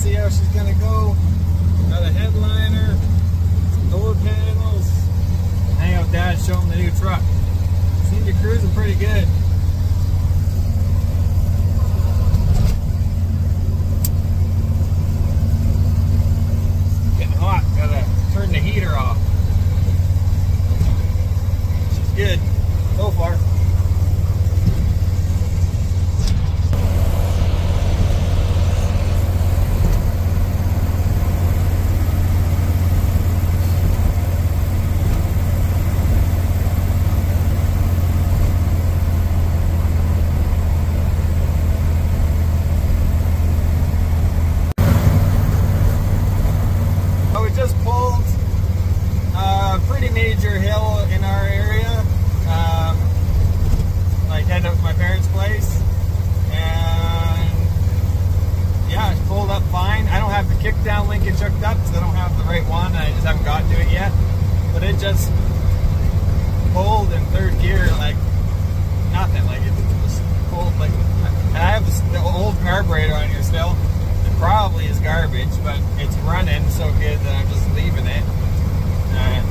see how she's gonna go. Got a headliner, some door panels. Hang out with Dad, show him the new truck. Seems to be cruising pretty good. Getting hot, gotta turn the heater off. She's good so far. Major hill in our area, like heading up to my parents' place, and yeah, it's pulled up fine. I don't have the kickdown linkage hooked up because I don't have the right one. I just haven't got to it yet, but it just pulled in third gear like nothing. Like it just pulled like. And I have the old carburetor on here still. It probably is garbage, but it's running so good that I'm just leaving it. And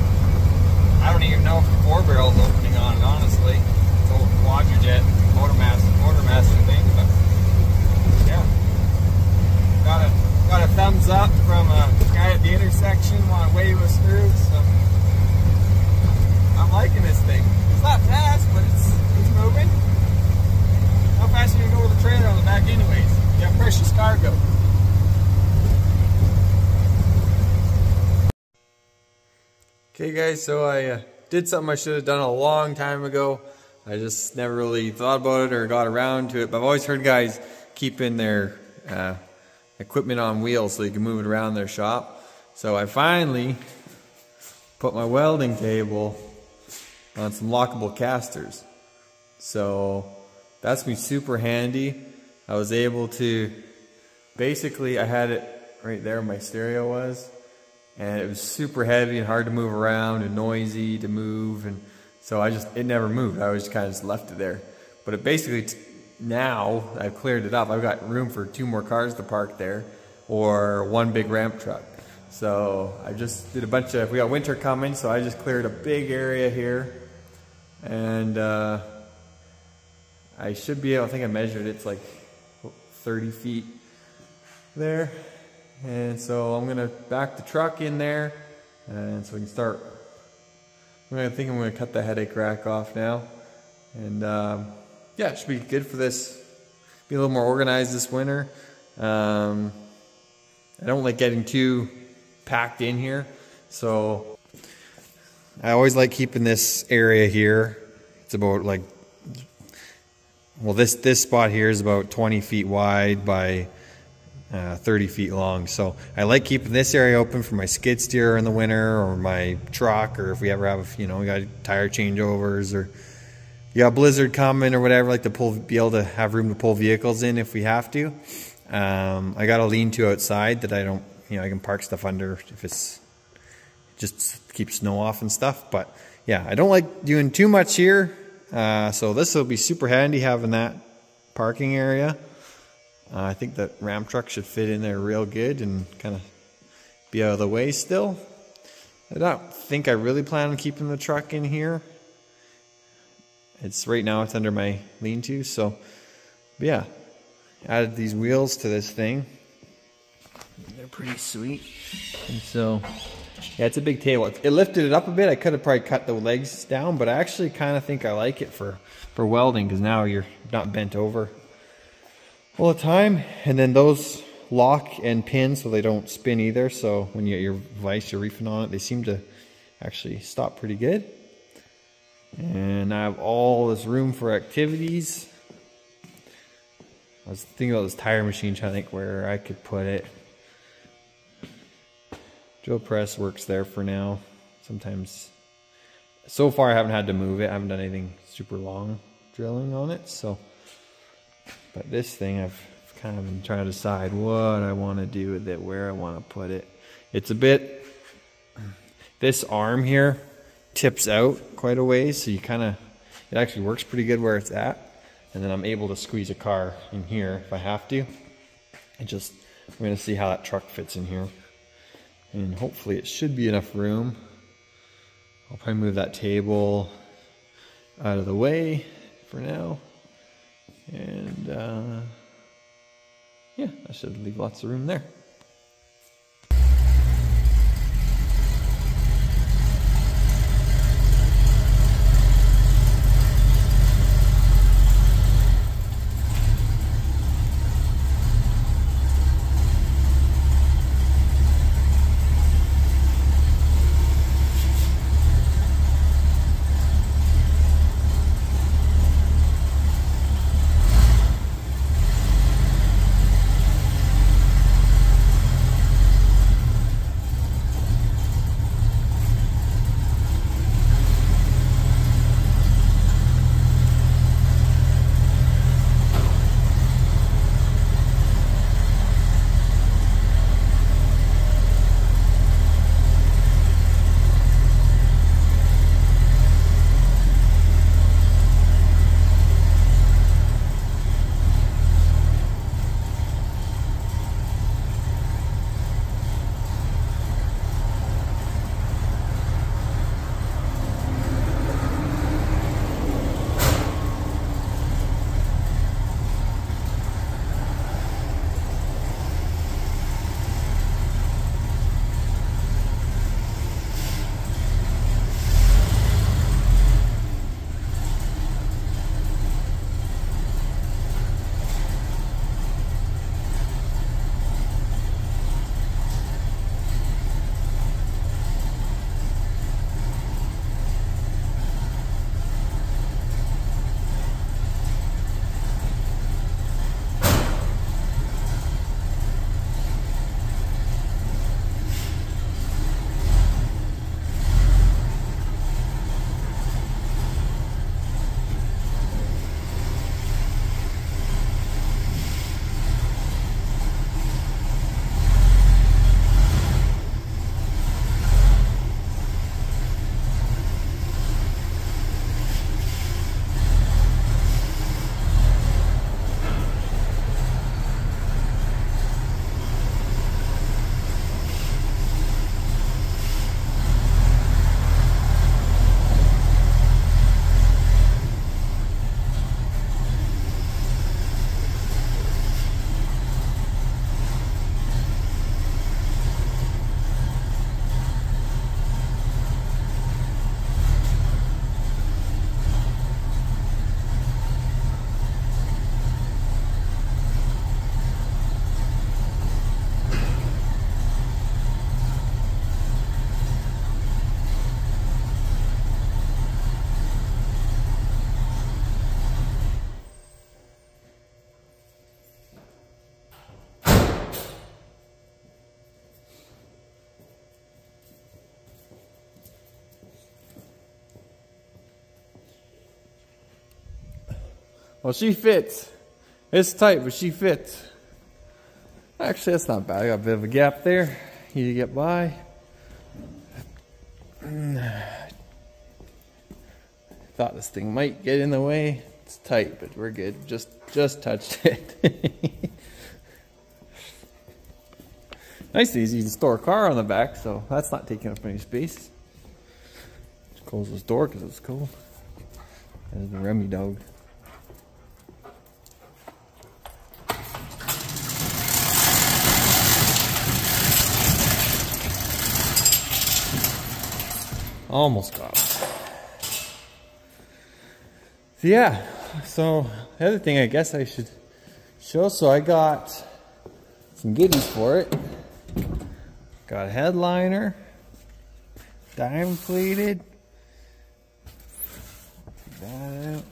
I don't even know if the 4-barrel is opening on it, honestly. It's old Quadrajet motormaster thing, but yeah. Got a thumbs up from a guy at the intersection wanting to wave us through, so I'm liking this thing. It's not fast, but it's moving. How fast are you gonna go with the trailer on the back anyways? You got precious cargo. Okay guys, so I did something I should have done a long time ago. I just never really thought about it or got around to it, but I've always heard guys keeping their equipment on wheels so you can move it around their shop. So I finally put my welding table on some lockable casters. So that's been super handy. I was able to, basically I had it right there where my stereo was. And it was super heavy and hard to move around and noisy to move, and so it never moved. I always kind of just left it there. But it basically, now I've cleared it up. I've got room for 2 more cars to park there, or 1 big ramp truck. So I just did a bunch of, we got winter coming, so I just cleared a big area here. And I should be able, I think I measured it, it's like 30 feet there. And so I'm gonna back the truck in there, and so we can start. I think I'm gonna cut the headache rack off now, and yeah, it should be good for this. Be a little more organized this winter. I don't like getting too packed in here, so I always like keeping this area here. It's about like, well, this spot here is about 20 feet wide by 30 feet long. So I like keeping this area open for my skid steer in the winter, or my truck, or if we ever have, you know, we got tire changeovers, or you got a blizzard coming or whatever, like to be able to have room to pull vehicles in if we have to. I got a lean-to outside that I don't, you know, I can park stuff under if it's just keep snow off and stuff. But yeah, I don't like doing too much here. So this will be super handy having that parking area. I think that Ram truck should fit in there real good and kind of be out of the way still. I don't think I really plan on keeping the truck in here. It's right now it's under my lean-to, so but yeah, added these wheels to this thing. They're pretty sweet. And so yeah, it's a big table. It lifted it up a bit. I could have probably cut the legs down, but I actually kind of think I like it for welding, because now you're not bent over all the time. And then those lock and pin so they don't spin either. So when you get your vise, your reefing on it, they seem to actually stop pretty good. And I have all this room for activities. I was thinking about this tire machine, trying to think where I could put it. Drill press works there for now. Sometimes, so far I haven't had to move it. I haven't done anything super long drilling on it. So, but this thing I've kind of been trying to decide what I want to do with it, where I want to put it. It's a bit, this arm here tips out quite a ways, so you kind of, it actually works pretty good where it's at. And then I'm able to squeeze a car in here if I have to. It just, I'm gonna see how that truck fits in here. And hopefully it should be enough room. I'll probably move that table out of the way for now. And yeah, I should leave lots of room there. Well, she fits. It's tight, but she fits. Actually, that's not bad. I got a bit of a gap there. Easy to get by. Thought this thing might get in the way. It's tight, but we're good. Just touched it. Nice and easy to store a car on the back, so that's not taking up any space. Just close this door because it's cold. There's the Remy dog. Almost got it. Yeah, so the other thing I guess I should show, so I got some goodies for it. Got a headliner, diamond plated. Take that out.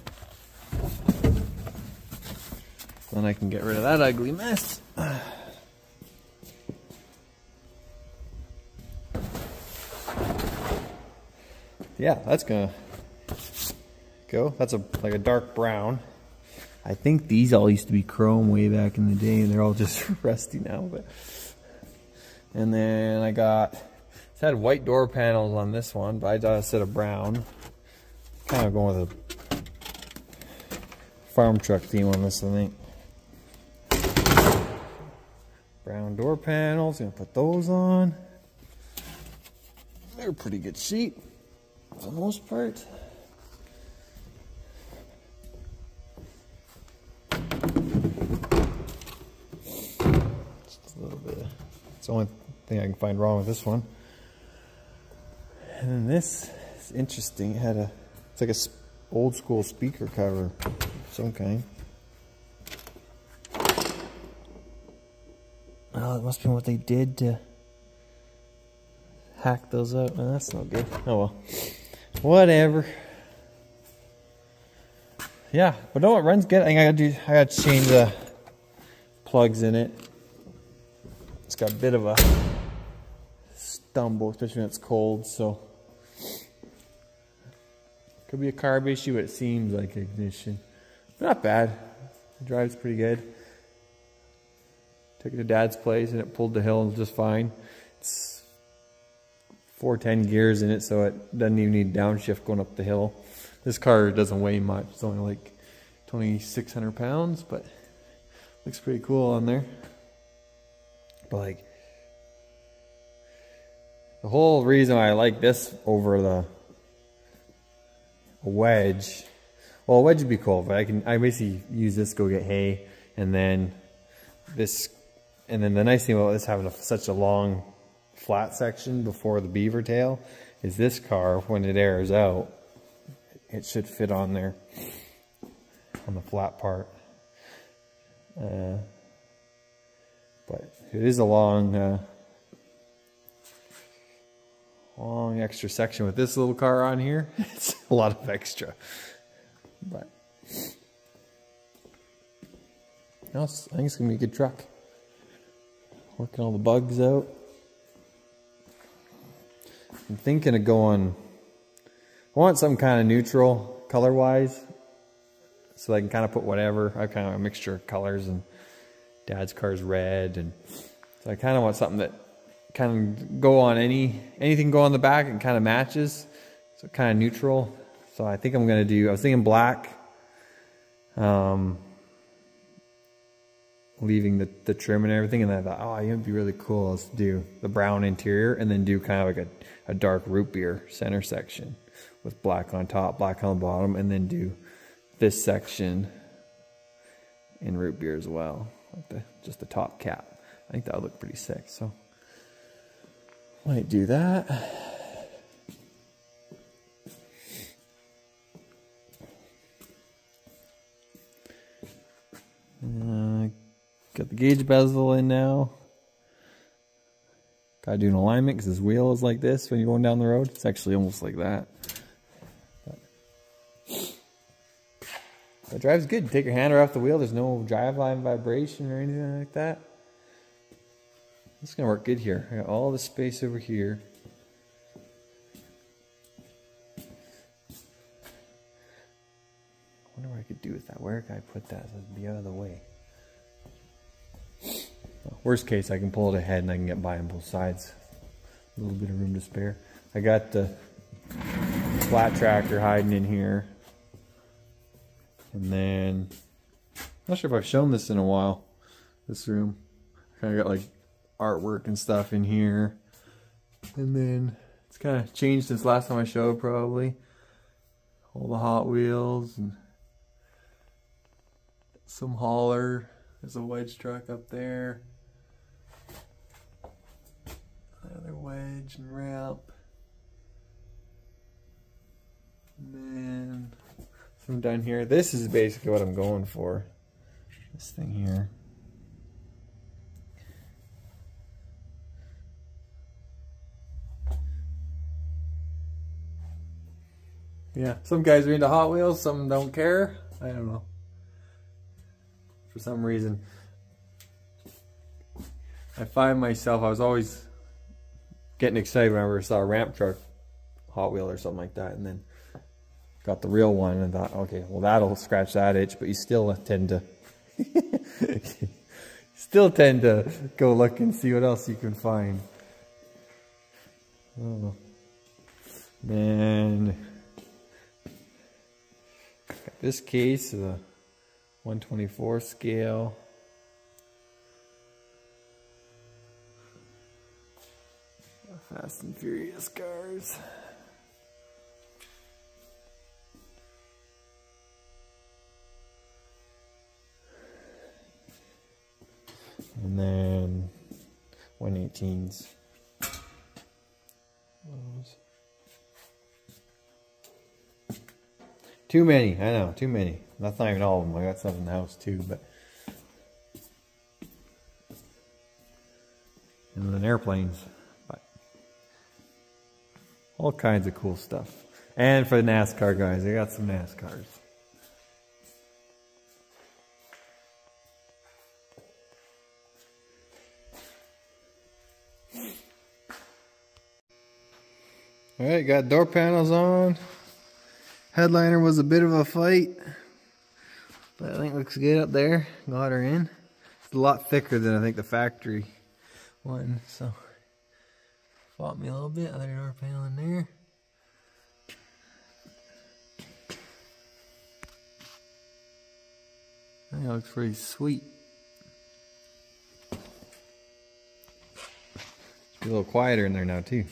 Then I can get rid of that ugly mess. Yeah, that's gonna go. That's like a dark brown. I think these all used to be chrome way back in the day, and they're all just rusty now. But and then I got, it had white door panels on this one, but I got a set of brown. Kind of going with a farm truck theme on this, I think. Brown door panels, gonna put those on. They're pretty good shape for the most part. Just a little bit. It's the only thing I can find wrong with this one. And then this is interesting. It had a, it's like a old school speaker cover of some kind. Oh, it must be what they did to hack those out. Oh, that's not good. Oh well. Whatever. Yeah, but no, it runs good. I think I gotta change the plugs in it. It's got a bit of a stumble, especially when it's cold, so could be a carb issue, but it seems like ignition. Not bad. It drives pretty good. Took it to Dad's place and it pulled the hill just fine. It's 410 gears in it, so it doesn't even need downshift going up the hill. This car doesn't weigh much. It's only like 2,600 pounds, but looks pretty cool on there. But like, the whole reason I like this over the wedge, well, a wedge would be cool, but I basically use this to go get hay, and then this. And then the nice thing about this having such a long flat section before the beaver tail is this car, when it airs out, it should fit on there on the flat part. But it is a long extra section with this little car on here. It's a lot of extra. But no, I think it's gonna be a good truck. Working all the bugs out. I'm thinking of going, I want some kind of neutral color wise, so I can kind of put whatever. I kind of a mixture of colors, and Dad's car's red, and so I kind of want something that kind of go on anything go on the back and kind of matches, so kind of neutral. So I think I'm gonna do, I was thinking black, leaving the trim and everything, and then I thought, oh, it'd be really cool. Let's do the brown interior and then do kind of like a dark root beer center section with black on top, black on the bottom, and then do this section in root beer as well, like just the top cap. I think that would look pretty sick, so might do that. Got the gauge bezel in now. Gotta do an alignment because his wheel is like this when you're going down the road. It's actually almost like that. But it drives good. You take your hand right off the wheel. There's no driveline vibration or anything like that. It's gonna work good here. I got all the space over here. I wonder what I could do with that. Where can I put that so it'd be out of the way? Worst case, I can pull it ahead and I can get by on both sides. A little bit of room to spare. I got the flat tractor hiding in here. And then, I'm not sure if I've shown this in a while, this room. Kind of got like artwork and stuff in here. And then, it's kind of changed since last time I showed probably. All the Hot Wheels and some hauler. There's a wedge truck up there. Another wedge and ramp. And then some down here. This is basically what I'm going for. This thing here. Yeah, some guys are into Hot Wheels, some don't care. I don't know. For some reason, I find myself, I was always getting excited whenever I saw a Ramptruck Hot Wheel or something like that, and then got the real one and thought, okay, well that'll scratch that itch, but you still tend to go look and see what else you can find. Oh. Then got this case, the 1/24 scale. Fast and Furious cars. And then 118s. Too many, I know, too many. That's not even all of them. I got some in the house too, but. And then airplanes. But all kinds of cool stuff. And for the NASCAR guys, I got some NASCARs. Alright, got door panels on. Headliner was a bit of a fight, but I think it looks good up there. Got her in. It's a lot thicker than I think the factory one, so fought me a little bit. Other door panel in there. I think it looks pretty sweet. It's a little quieter in there now too.